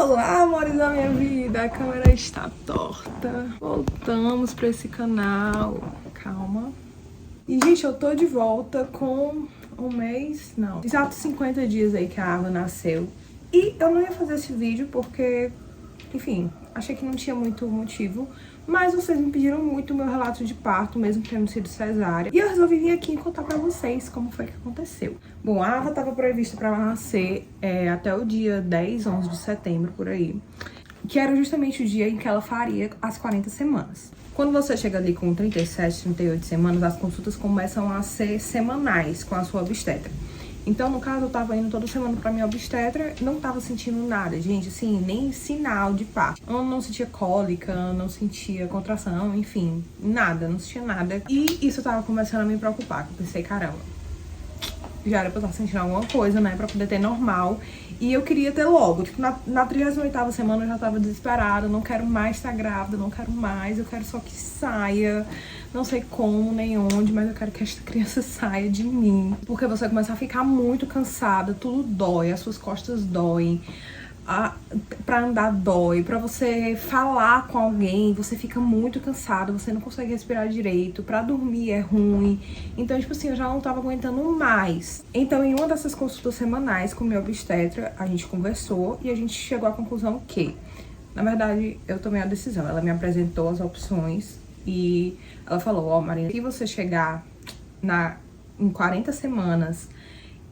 Olá, amores da minha vida, a câmera está torta. Voltamos pra esse canal. Calma. E, gente, eu tô de volta com um mês, não, exatos 50 dias aí que a Ava nasceu. E eu não ia fazer esse vídeo porque, enfim, achei que não tinha muito motivo. Mas vocês me pediram muito o meu relato de parto, mesmo tendo sido cesárea. E eu resolvi vir aqui contar pra vocês como foi que aconteceu. Bom, a Ava tava prevista pra nascer até o dia 10, 11 de setembro, por aí. Que era justamente o dia em que ela faria as 40 semanas. Quando você chega ali com 37, 38 semanas, as consultas começam a ser semanais com a sua obstetra. Então, no caso, eu tava indo toda semana pra minha obstetra, não tava sentindo nada, gente, assim, nem sinal de parto. Eu não sentia cólica, não sentia contração, enfim, nada, não sentia nada. E isso tava começando a me preocupar, eu pensei, caramba, já era pra eu estar sentindo alguma coisa, né, pra poder ter normal. E eu queria ter logo, tipo, na 38ª semana eu já tava desesperada, não quero mais estar grávida, não quero mais, eu quero só que saia. Não sei como, nem onde, mas eu quero que esta criança saia de mim. Porque você começa a ficar muito cansada, tudo dói, as suas costas doem. Pra andar dói, pra você falar com alguém, você fica muito cansada, você não consegue respirar direito, pra dormir é ruim. Então, tipo assim, eu já não tava aguentando mais. Então, em uma dessas consultas semanais com minha obstetra, a gente conversou e a gente chegou à conclusão que, na verdade, eu tomei a decisão. Ela me apresentou as opções e ela falou, ó, Marina, se você chegar em 40 semanas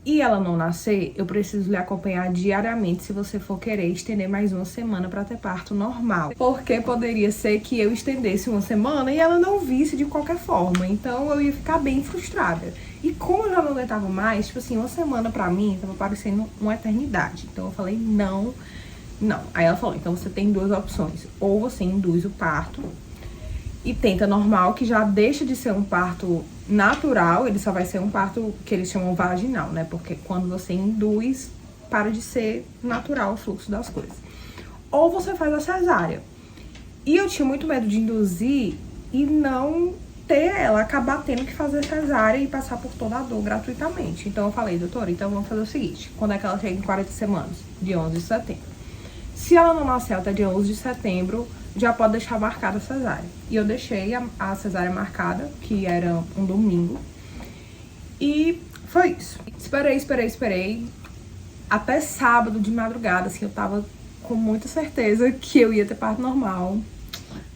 e ela não nascer, eu preciso lhe acompanhar diariamente se você for querer estender mais uma semana pra ter parto normal. Porque poderia ser que eu estendesse uma semana e ela não visse de qualquer forma. Então eu ia ficar bem frustrada. E como eu já não aguentava mais, tipo assim, uma semana pra mim tava parecendo uma eternidade. Então eu falei, não. Aí ela falou, então você tem duas opções. Ou você induz o parto e tenta normal, que já deixa de ser um parto natural, ele só vai ser um parto que eles chamam vaginal, né? Porque quando você induz, para de ser natural o fluxo das coisas. Ou você faz a cesárea. E eu tinha muito medo de induzir e não ter ela, acabar tendo que fazer cesárea e passar por toda a dor gratuitamente. Então eu falei, doutora, então vamos fazer o seguinte, quando é que ela chega em 40 semanas? Dia 11 de setembro. Se ela não nascer até dia 11 de setembro, já pode deixar marcada a cesárea. E eu deixei a cesárea marcada, que era um domingo. E foi isso. Esperei. Até sábado de madrugada, assim, eu tava com muita certeza que eu ia ter parto normal.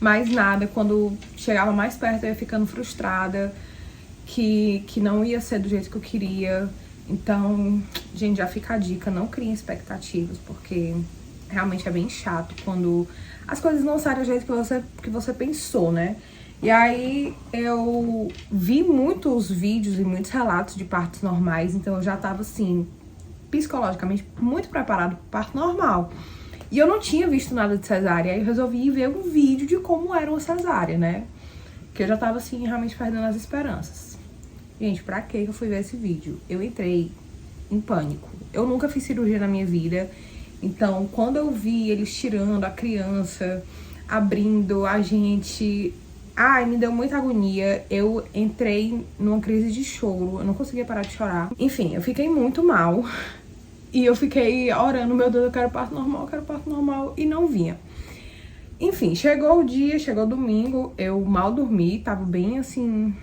Mas nada, quando chegava mais perto eu ia ficando frustrada, que não ia ser do jeito que eu queria. Então, gente, já fica a dica, não criem expectativas, porque realmente é bem chato quando as coisas não saem do jeito que você pensou, né? E aí eu vi muitos vídeos e muitos relatos de partos normais, então eu já tava assim, psicologicamente muito preparado pro parto normal. E eu não tinha visto nada de cesárea, aí eu resolvi ver um vídeo de como era uma cesárea, né? Que eu já tava assim, realmente perdendo as esperanças. Gente, pra que eu fui ver esse vídeo? Eu entrei em pânico. Eu nunca fiz cirurgia na minha vida. Então, quando eu vi eles tirando a criança, abrindo a gente... Ai, me deu muita agonia. Eu entrei numa crise de choro. Eu não conseguia parar de chorar. Enfim, eu fiquei muito mal. E eu fiquei orando, meu Deus, eu quero parto normal. E não vinha. Enfim, chegou o dia, chegou o domingo. Eu mal dormi, tava bem assim,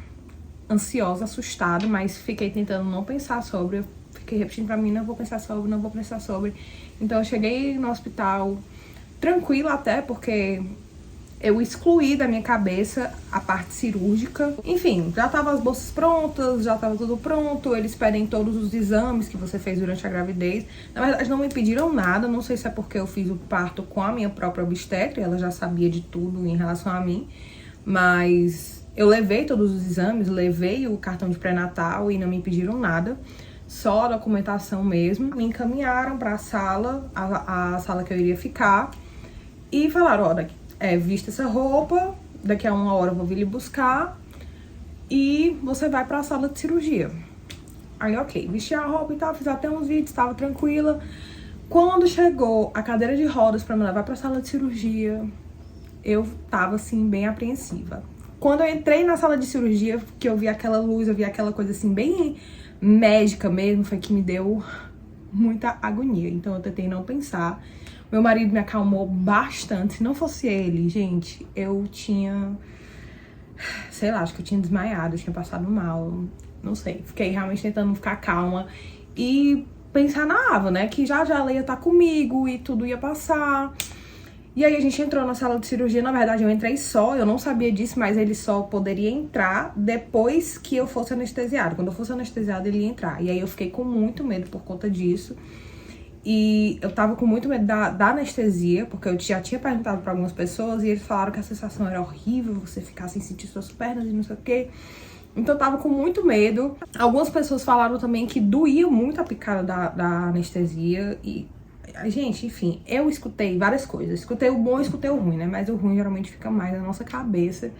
ansiosa, assustada. Mas fiquei tentando não pensar sobre. Eu fiquei repetindo pra mim, não vou pensar sobre. Então eu cheguei no hospital tranquila até, porque eu excluí da minha cabeça a parte cirúrgica. Enfim, já tava as bolsas prontas, já tava tudo pronto. Eles pedem todos os exames que você fez durante a gravidez. Na verdade não me pediram nada, não sei se é porque eu fiz o parto com a minha própria obstetra, ela já sabia de tudo em relação a mim. Mas eu levei todos os exames, levei o cartão de pré-natal e não me pediram nada. Só a documentação mesmo. Me encaminharam pra sala, a sala que eu iria ficar. E falaram, ó, vista essa roupa, daqui a 1 hora eu vou vir lhe buscar. E você vai pra sala de cirurgia. Aí, ok, vesti a roupa e tal, fiz até uns vídeos, tava tranquila. Quando chegou a cadeira de rodas pra me levar pra sala de cirurgia, eu tava, assim, bem apreensiva. Quando eu entrei na sala de cirurgia, que eu vi aquela luz, eu vi aquela coisa, assim, bem médica mesmo, foi que me deu muita agonia. Então eu tentei não pensar, Meu marido me acalmou bastante. Se não fosse ele, gente, eu tinha... sei lá, acho que eu tinha desmaiado, eu tinha passado mal. Não sei, fiquei realmente tentando ficar calma e pensar na Ava, né? Que já ela ia estar comigo e tudo ia passar. E aí a gente entrou na sala de cirurgia, na verdade eu entrei só, eu não sabia disso, mas ele só poderia entrar depois que eu fosse anestesiada. Quando eu fosse anestesiada, ele ia entrar. E aí eu fiquei com muito medo por conta disso. E eu tava com muito medo da anestesia, porque eu já tinha perguntado pra algumas pessoas e eles falaram que a sensação era horrível, você ficar sem sentir suas pernas e não sei o quê. Então eu tava com muito medo. Algumas pessoas falaram também que doía muito a picada da anestesia e... gente, enfim, eu escutei várias coisas. Escutei o bom e escutei o ruim, né? Mas o ruim geralmente fica mais na nossa cabeça.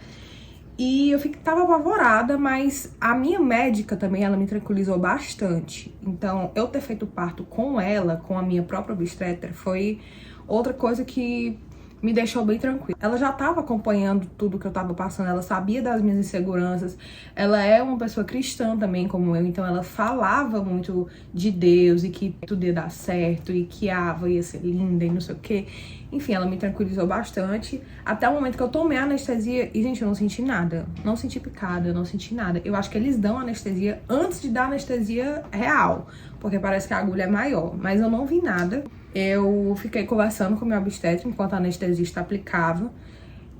E eu tava apavorada, mas a minha médica também, ela me tranquilizou bastante. Então, eu ter feito parto com ela, com a minha própria obstetra, foi outra coisa que me deixou bem tranquila. Ela já estava acompanhando tudo que eu estava passando, ela sabia das minhas inseguranças. Ela é uma pessoa cristã também, como eu, então ela falava muito de Deus e que tudo ia dar certo e que a Ava ia ser linda e não sei o quê. Enfim, ela me tranquilizou bastante, até o momento que eu tomei a anestesia e, gente, eu não senti nada. Não senti picada, não senti nada. Eu acho que eles dão anestesia antes de dar anestesia real, porque parece que a agulha é maior, mas eu não vi nada. Eu fiquei conversando com o meu obstetra enquanto a anestesista aplicava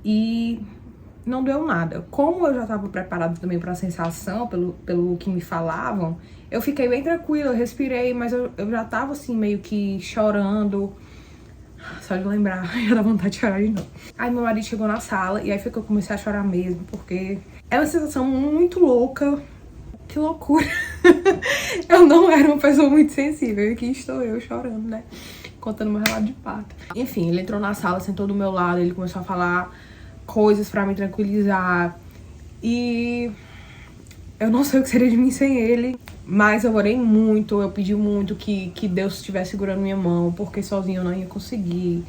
e não deu nada. Como eu já estava preparada também para a sensação, pelo que me falavam, eu fiquei bem tranquila, eu respirei, mas eu já tava assim meio que chorando. Só de lembrar, já dá vontade de chorar de novo. Aí meu marido chegou na sala e aí foi que eu comecei a chorar mesmo, porque é uma sensação muito louca. Que loucura. Eu não era uma pessoa muito sensível e aqui estou eu chorando, né? Contando meu relato de parto. Enfim, ele entrou na sala, sentou do meu lado, ele começou a falar coisas pra me tranquilizar. E eu não sei o que seria de mim sem ele, mas eu orei muito, eu pedi muito que Deus estivesse segurando minha mão, porque sozinho eu não ia conseguir.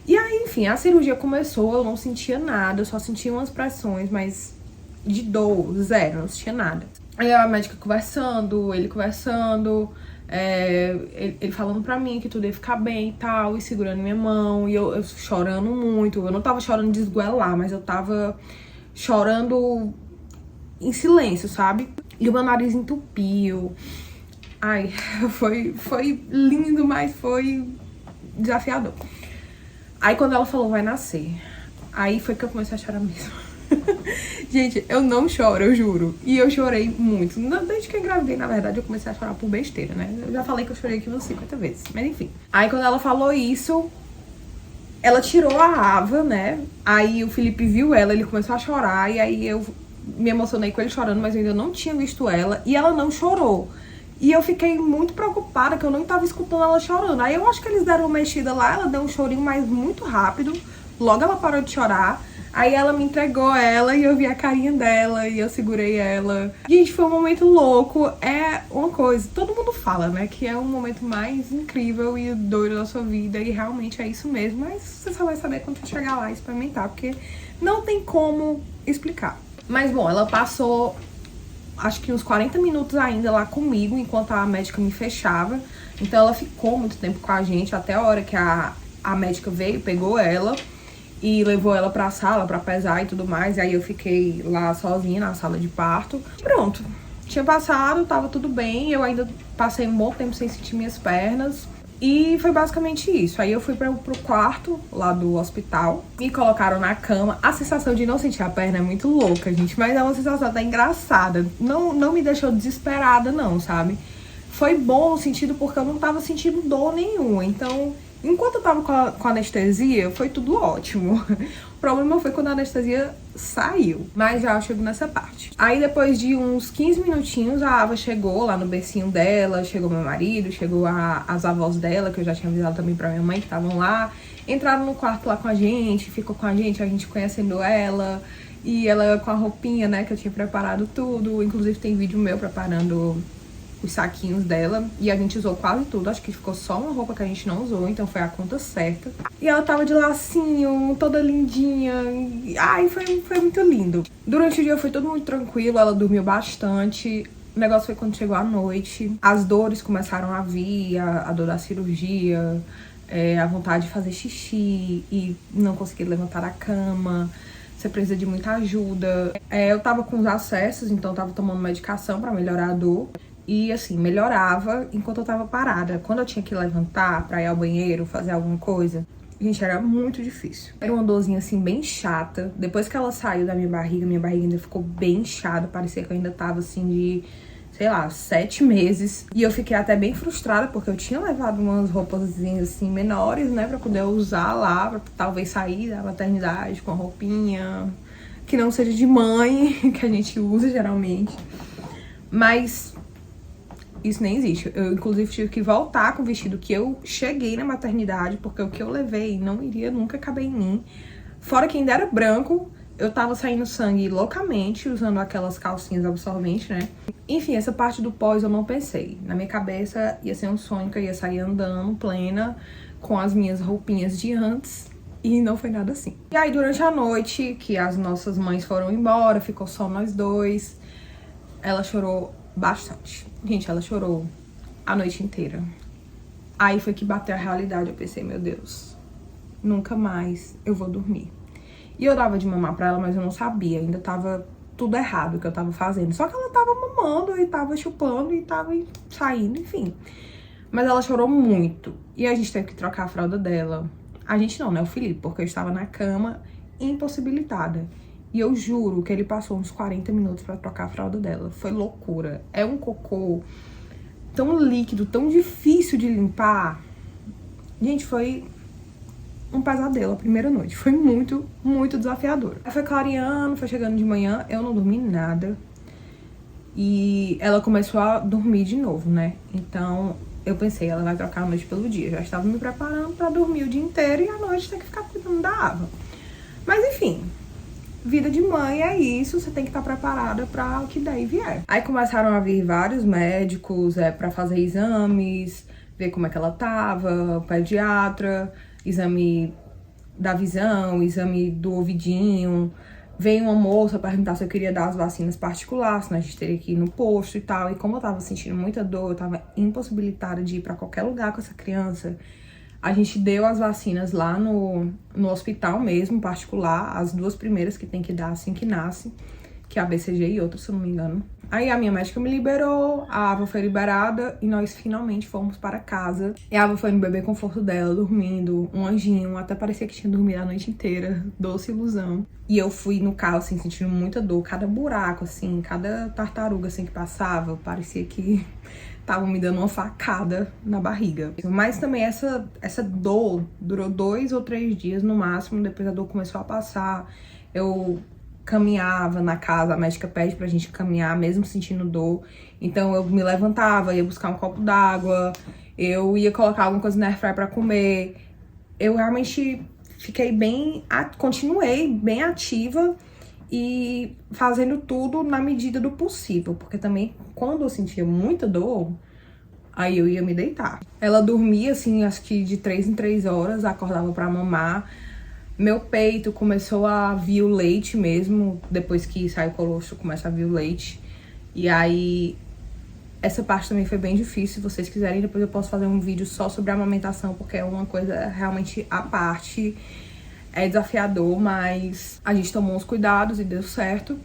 E aí, enfim, a cirurgia começou, eu não sentia nada, eu só sentia umas pressões, mas de dor, zero, não sentia nada. Aí a médica conversando, ele conversando, ele falando pra mim que tudo ia ficar bem e tal, e segurando minha mão, e eu chorando muito. Eu não tava chorando de esgoelar, mas eu tava chorando em silêncio, sabe? E o meu nariz entupiu. Ai, foi lindo, mas foi desafiador. Aí quando ela falou, vai nascer, aí foi que eu comecei a chorar mesmo. Gente, eu não choro, eu juro. E eu chorei muito. Desde que eu engravidei, na verdade, eu comecei a chorar por besteira, né? Eu já falei que eu chorei aqui umas 50 vezes. Mas enfim. Aí quando ela falou isso, ela tirou a Ava, né? Aí o Felipe viu ela, ele começou a chorar. E aí eu me emocionei com ele chorando, mas eu ainda não tinha visto ela. E ela não chorou. E eu fiquei muito preocupada, que eu não tava escutando ela chorando. Aí eu acho que eles deram uma mexida lá, ela deu um chorinho, mas muito rápido. Logo ela parou de chorar. Aí ela me entregou ela e eu vi a carinha dela e eu segurei ela. Gente, foi um momento louco. É uma coisa, todo mundo fala, né? Que é o momento mais incrível e doido da sua vida. E realmente é isso mesmo. Mas você só vai saber quando você chegar lá e experimentar, porque não tem como explicar. Mas bom, ela passou acho que uns 40 minutos ainda lá comigo, enquanto a médica me fechava. Então ela ficou muito tempo com a gente, até a hora que a médica veio, pegou ela e levou ela pra sala pra pesar e tudo mais. E aí eu fiquei lá sozinha na sala de parto. Pronto, tinha passado, tava tudo bem. Eu ainda passei um bom tempo sem sentir minhas pernas. E foi basicamente isso. Aí eu fui pro quarto lá do hospital, me colocaram na cama. A sensação de não sentir a perna é muito louca, gente, mas é uma sensação até engraçada. Não me deixou desesperada não, sabe? Foi bom no sentido porque eu não tava sentindo dor nenhuma. Então, enquanto eu tava com a anestesia, foi tudo ótimo. O problema foi quando a anestesia saiu, mas já eu chego nessa parte. Aí depois de uns 15 minutinhos, a Ava chegou lá no bercinho dela, chegou meu marido, chegou as avós dela, que eu já tinha avisado também pra minha mãe, que estavam lá. Entraram no quarto lá com a gente, ficou com a gente conhecendo ela. E ela com a roupinha, né, que eu tinha preparado tudo. Inclusive tem vídeo meu preparando os saquinhos dela, e a gente usou quase tudo, acho que ficou só uma roupa que a gente não usou, então foi a conta certa. E ela tava de lacinho, toda lindinha, ai, foi muito lindo. Durante o dia foi tudo muito tranquilo, ela dormiu bastante, O negócio foi quando chegou a noite, as dores começaram a vir, a dor da cirurgia, a vontade de fazer xixi e não conseguir levantar da cama. Você precisa de muita ajuda. Eu tava com os acessos, então eu tava tomando medicação pra melhorar a dor. E assim, melhorava enquanto eu tava parada. Quando eu tinha que levantar pra ir ao banheiro, fazer alguma coisa, gente, era muito difícil. Era uma dorzinha assim, bem chata. Depois que ela saiu da minha barriga ainda ficou bem inchada. Parecia que eu ainda tava assim de, sei lá, 7 meses. E eu fiquei até bem frustrada, porque eu tinha levado umas roupazinhas assim menores, né, pra poder usar lá, pra talvez sair da maternidade com a roupinha que não seja de mãe, que a gente usa geralmente. Mas isso nem existe. Eu, inclusive, tive que voltar com o vestido que eu cheguei na maternidade, porque o que eu levei não iria nunca caber em mim. Fora que ainda era branco, eu tava saindo sangue loucamente, usando aquelas calcinhas absorventes, né? Enfim, essa parte do pós eu não pensei. Na minha cabeça ia ser um sonho que eu ia sair andando plena, com as minhas roupinhas de antes, e não foi nada assim. E aí, durante a noite, que as nossas mães foram embora, ficou só nós dois, ela chorou bastante. Gente, ela chorou a noite inteira. Aí foi que bateu a realidade. Eu pensei, meu Deus, nunca mais eu vou dormir. E eu dava de mamar pra ela, mas eu não sabia. Ainda tava tudo errado o que eu tava fazendo. Só que ela tava mamando e tava chupando e tava saindo, enfim. Mas ela chorou muito. E a gente teve que trocar a fralda dela. A gente não, né? O Felipe, porque eu estava na cama, impossibilitada. E eu juro que ele passou uns 40 minutos pra trocar a fralda dela. Foi loucura. É um cocô tão líquido, tão difícil de limpar. Gente, foi um pesadelo a primeira noite. Foi muito, muito desafiador. Aí foi clareando, foi chegando de manhã, eu não dormi nada. E ela começou a dormir de novo, né? Então eu pensei, ela vai trocar a noite pelo dia. Eu já estava me preparando pra dormir o dia inteiro e à noite ter que ficar cuidando da Ava. Mas enfim, vida de mãe é isso, você tem que estar preparada para o que daí vier. Aí começaram a vir vários médicos para fazer exames, ver como é que ela tava, pediatra, exame da visão, exame do ouvidinho. Veio uma moça perguntar se eu queria dar as vacinas particulares, senão a gente teria que ir no posto e tal. E como eu tava sentindo muita dor, eu tava impossibilitada de ir para qualquer lugar com essa criança, a gente deu as vacinas lá no hospital mesmo, particular, as 2 primeiras que tem que dar assim que nasce, que é a BCG e outra, se eu não me engano. Aí a minha médica me liberou, a Ava foi liberada e nós finalmente fomos para casa. E a Ava foi no bebê conforto dela, dormindo, um anjinho, até parecia que tinha dormido a noite inteira, doce ilusão. E eu fui no carro, assim, sentindo muita dor, cada buraco, assim, cada tartaruga, assim, que passava, parecia que estavam me dando uma facada na barriga. Mas também essa dor durou 2 ou 3 dias no máximo, depois a dor começou a passar. Eu caminhava na casa, a médica pede pra gente caminhar mesmo sentindo dor. Então eu me levantava, ia buscar um copo d'água, eu ia colocar alguma coisa na airfryer pra comer. Eu realmente continuei bem ativa e fazendo tudo na medida do possível, porque também quando eu sentia muita dor, aí eu ia me deitar. Ela dormia assim, acho que de 3 em 3 horas, acordava pra mamar. Meu peito começou a vir o leite mesmo, depois que sai o colostro começa a vir o leite. E aí essa parte também foi bem difícil. Se vocês quiserem, depois eu posso fazer um vídeo só sobre a amamentação, porque é uma coisa realmente à parte. É desafiador, mas a gente tomou uns cuidados e deu certo.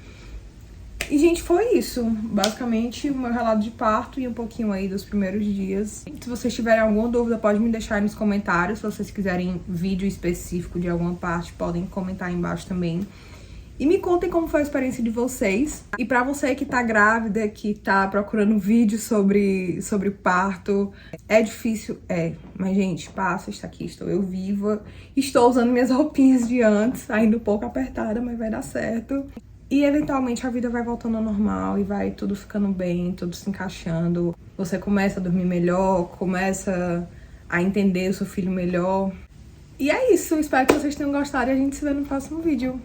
E, gente, foi isso. Basicamente, o meu relato de parto e um pouquinho aí dos primeiros dias. Se vocês tiverem alguma dúvida, pode me deixar aí nos comentários. Se vocês quiserem vídeo específico de alguma parte, podem comentar aí embaixo também. E me contem como foi a experiência de vocês. E pra você que tá grávida, que tá procurando vídeo sobre parto, é difícil? É. Mas, gente, passa, está aqui, estou eu viva. Estou usando minhas roupinhas de antes, ainda um pouco apertada, mas vai dar certo. E, eventualmente, a vida vai voltando ao normal e vai tudo ficando bem, tudo se encaixando. Você começa a dormir melhor, começa a entender o seu filho melhor. E é isso, espero que vocês tenham gostado e a gente se vê no próximo vídeo.